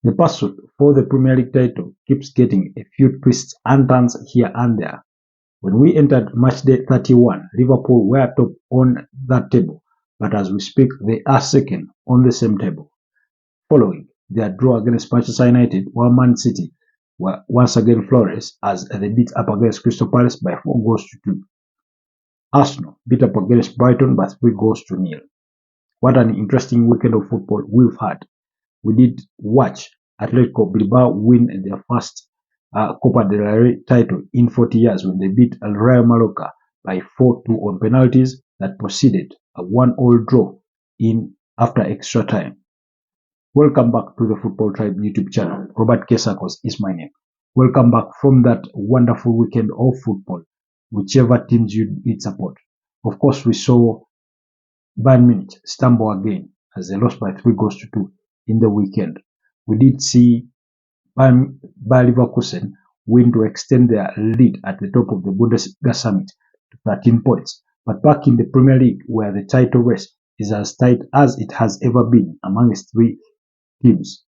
The pursuit for the Premier League title keeps getting a few twists and turns here and there. When we entered matchday 31, Liverpool were top on that table, but as we speak, they are second on the same table. Following their draw against Manchester United, while Man City were once again flawless as they beat up against Crystal Palace by 4-2. Arsenal beat up against Brighton by 3-0. What an interesting weekend of football we've had. We did watch Atletico Bilbao win their first Copa del Rey title in 40 years when they beat Araenal by 4-2 on penalties that preceded a 1-1 draw in after extra time. Welcome back to the Football Tribe YouTube channel. Robert Kesakos is my name. Welcome back from that wonderful weekend of football, whichever teams you did support. Of course, we saw Bayern Munich stumble again as they lost by 3-2 in the weekend. We did see Bayer Leverkusen win to extend their lead at the top of the Bundesliga summit to 13 points. But back in the Premier League, where the title race is as tight as it has ever been amongst three teams,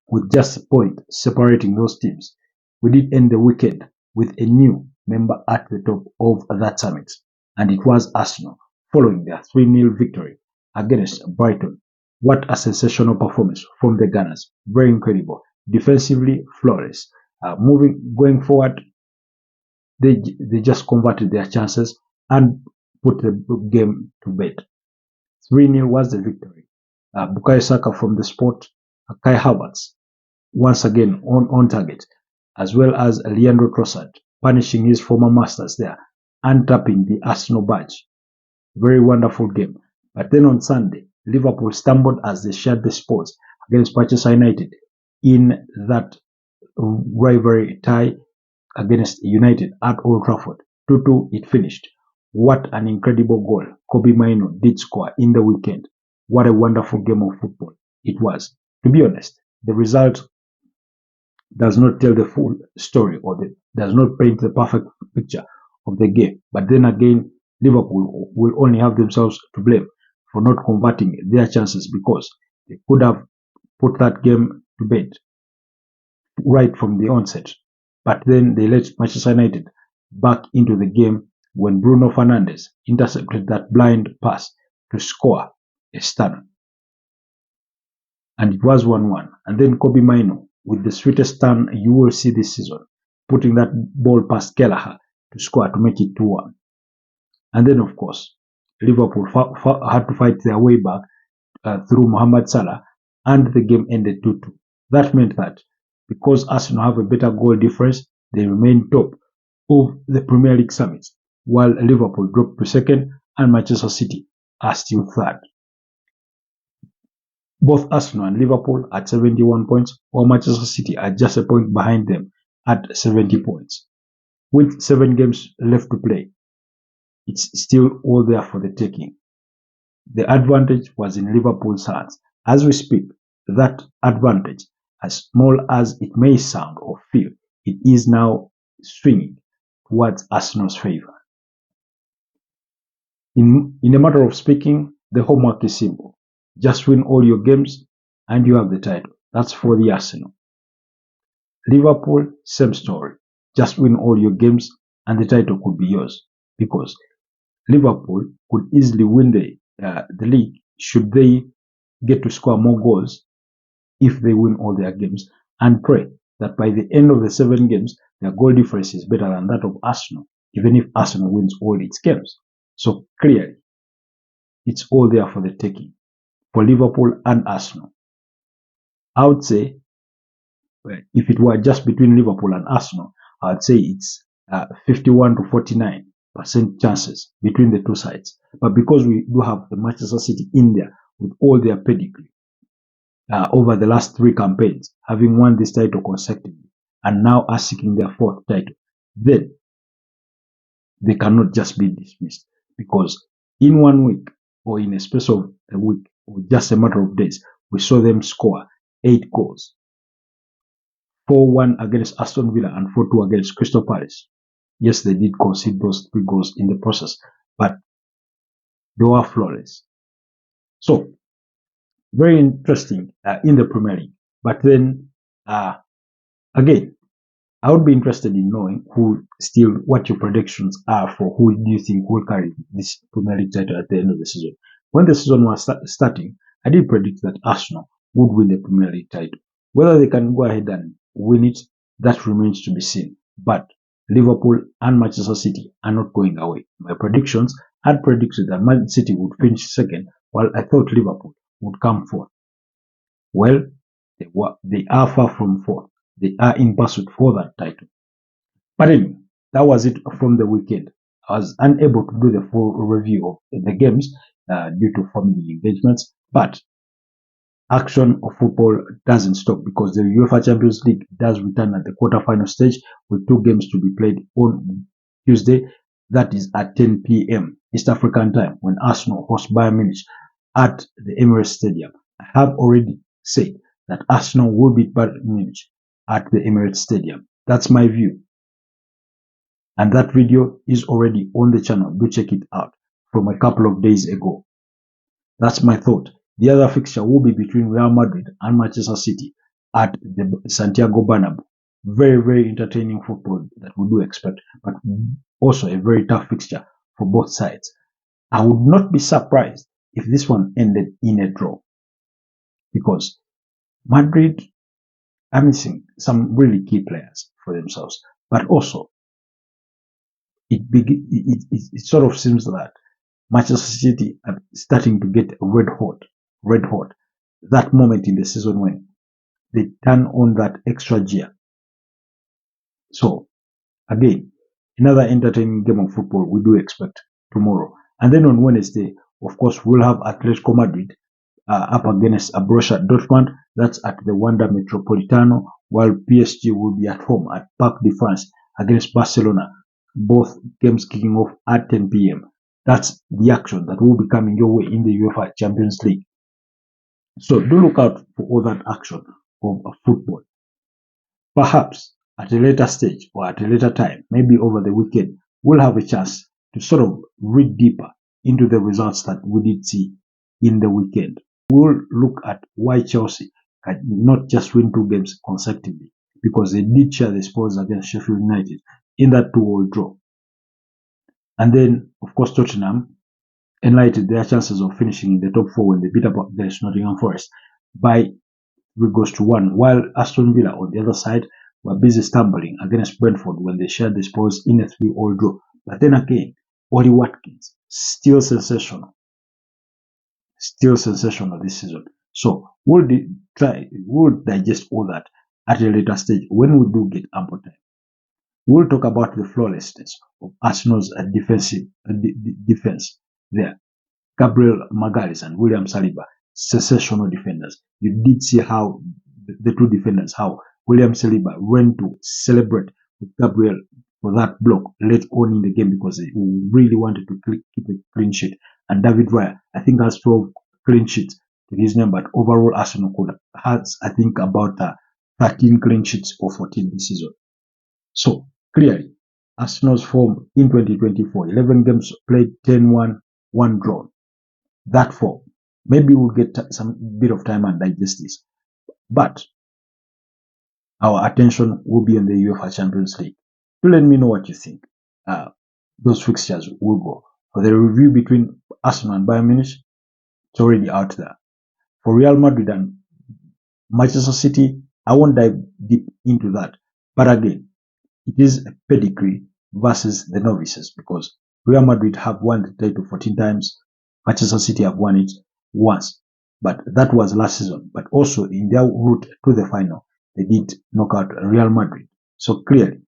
with just a point separating those teams, we did end the weekend with a new member at the top of that summit, and it was Arsenal, following their 3-0 victory against Brighton. What a sensational performance from the Gunners. Very incredible. Defensively flawless. Going forward, they just converted their chances and put the game to bed. 3-0 was the victory. Bukayo Saka from the spot, Kai Havertz once again on target, as well as Leandro Trossard punishing his former masters there and tapping the Arsenal badge. Very wonderful game. But then on Sunday, Liverpool stumbled as they shared the spoils against Manchester United in that rivalry tie against United at Old Trafford. 2-2 it finished. What an incredible goal Kobe Mainoo did score in the weekend. What a wonderful game of football it was. To be honest, the result does not tell the full story or does not paint the perfect picture of the game. But then again, Liverpool will only have themselves to blame for not converting their chances, because they could have put that game to bed right from the onset. But then they let Manchester United back into the game when Bruno Fernandes intercepted that blind pass to score a stunner. And it was 1-1. And then Kobe Mainoo, with the sweetest turn you will see this season, putting that ball past Kelleher to score to make it 2-1. And then, of course, Liverpool had to fight their way back through Mohamed Salah, and the game ended 2-2. That meant that because Arsenal have a better goal difference, they remain top of the Premier League summit, while Liverpool dropped to second and Manchester City are still third. Both Arsenal and Liverpool at 71 points, while Manchester City are just a point behind them at 70 points. With 7 games left to play, it's still all there for the taking. The advantage was in Liverpool's hands. As we speak, that advantage, as small as it may sound or feel, it is now swinging towards Arsenal's favor. In a matter of speaking, the homework is simple. Just win all your games and you have the title. That's for the Arsenal. Liverpool, same story. Just win all your games and the title could be yours, because Liverpool could easily win the league should they get to score more goals if they win all their games, and pray that by the end of the 7 games, their goal difference is better than that of Arsenal, even if Arsenal wins all its games. So clearly, it's all there for the taking for Liverpool and Arsenal. I would say, if it were just between Liverpool and Arsenal, I would say it's 51 to 49% chances between the two sides. But because we do have the Manchester City in there with all their pedigree over the last 3 campaigns, having won this title consecutively, and now are seeking their 4th title, then they cannot just be dismissed, because in 1 week or in a space of a week or just a matter of days, we saw them score 8 goals. 4-1 against Aston Villa and 4-2 against Crystal Palace. Yes, they did concede those 3 goals in the process, but they were flawless. So, very interesting in the Premier League. But then Again, I would be interested in knowing what your predictions are for who do you think will carry this Premier League title at the end of the season. When the season was starting, I did predict that Arsenal would win the Premier League title. Whether they can go ahead and win it, that remains to be seen. But Liverpool and Manchester City are not going away. My predictions had predicted that Man City would finish second, while I thought Liverpool would come fourth. Well, they are far from fourth. They are in pursuit for that title. But anyway, that was it from the weekend. I was unable to do the full review of the games due to family engagements, but action of football doesn't stop because the UEFA Champions League does return at the quarterfinal stage with two games to be played on Tuesday. That is at 10 p.m. East African time when Arsenal host Bayern Munich at the Emirates Stadium. I have already said that Arsenal will beat Bayern Munich at the Emirates Stadium. That's my view. And that video is already on the channel. Do check it out from a couple of days ago. That's my thought. The other fixture will be between Real Madrid and Manchester City at the Santiago Bernabeu. Very, very entertaining football that we do expect, but also a very tough fixture for both sides. I would not be surprised if this one ended in a draw because Madrid are missing some really key players for themselves, but also it sort of seems that Manchester City are starting to get red hot. That moment in the season when they turn on that extra gear. So again, another entertaining game of football we do expect tomorrow. And then on Wednesday, of course, we'll have Atletico Madrid up against Borussia Dortmund. That's at the Wanda Metropolitano, while PSG will be at home at Parc de France against Barcelona. Both games kicking off at 10 p.m. That's the action that will be coming your way in the UEFA Champions League. So do look out for all that action of football. Perhaps at a later stage or at a later time, maybe over the weekend, we'll have a chance to sort of read deeper into the results that we did see in the weekend. We'll look at why Chelsea can not just win two games consecutively because they did share the spoils against Sheffield United in that 2-2 draw. And then, of course, Tottenham enlightened their chances of finishing in the top four when they beat up against Nottingham Forest by 3-1, while Aston Villa on the other side were busy stumbling against Brentford when they shared the spoils in a 3-3 draw. But then again, Ollie Watkins, still sensational this season. So we'll digest all that at a later stage when we do get ample time. We'll talk about the flawlessness of Arsenal's defense there. Gabriel Magalhaes and William Saliba, sensational defenders. You did see how the two defenders, how William Saliba went to celebrate with Gabriel for that block late on in the game because he really wanted to keep a clean sheet. And David Raya, I think, has 12 clean sheets to his name, but overall Arsenal has, I think, about 13 clean sheets or 14 this season. So clearly, Arsenal's form in 2024, 11 games played, 10-1, 1 drawn. That form. Maybe we'll get some bit of time and digest this. But our attention will be on the UEFA Champions League. Do let me know what you think. Those fixtures will go. For the review between Arsenal and Bayern Munich, it's already out there. For Real Madrid and Manchester City, I won't dive deep into that. But again, it is a pedigree versus the novices because Real Madrid have won the title 14 times. Manchester City have won it once, but that was last season. But also in their route to the final, they did knock out Real Madrid. So clearly,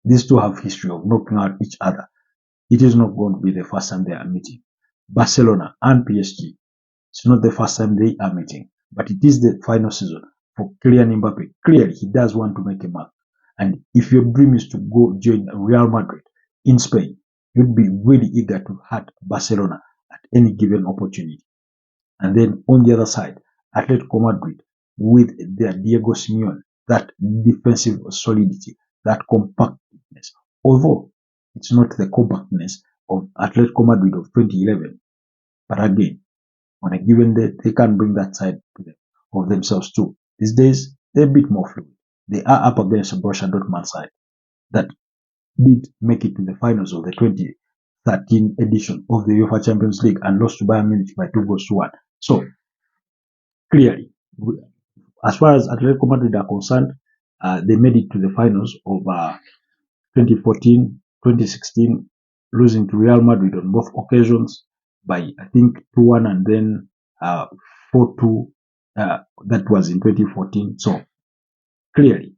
these two have history of knocking out each other. It is not going to be the first time they are meeting. Barcelona and PSG, it's not the first time they are meeting, but it is the final season for Kylian Mbappe. Clearly, he does want to make a mark. And if your dream is to go join Real Madrid in Spain, you'd be really eager to hurt Barcelona at any given opportunity. And then on the other side, Atletico Madrid with their Diego Simeone, that defensive solidity, that compactness. Although it's not the compactness of Atletico Madrid of 2011, but again, on a given day, they can bring that side to them, of themselves too. These days, a bit more fluid. They are up against a Borussia Dortmund side that did make it to the finals of the 2013 edition of the UEFA Champions League and lost to Bayern Munich by 2-1. So, clearly, as far as Atletico Madrid are concerned, they made it to the finals of 2014, 2016, losing to Real Madrid on both occasions by, I think, 2-1 and then 4-2. That was in 2014. So, clearly,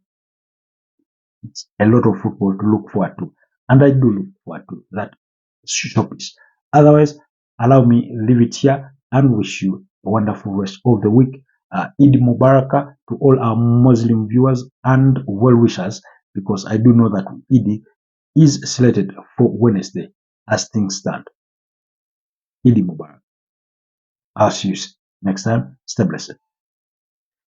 it's a lot of football to look forward to. And I do look forward to that showpiece. Otherwise, allow me leave it here and wish you a wonderful rest of the week. Eid Mubarak to all our Muslim viewers and well-wishers, because I do know that Eid is slated for Wednesday as things stand. Eid Mubarak. I'll see you next time. Stay blessed.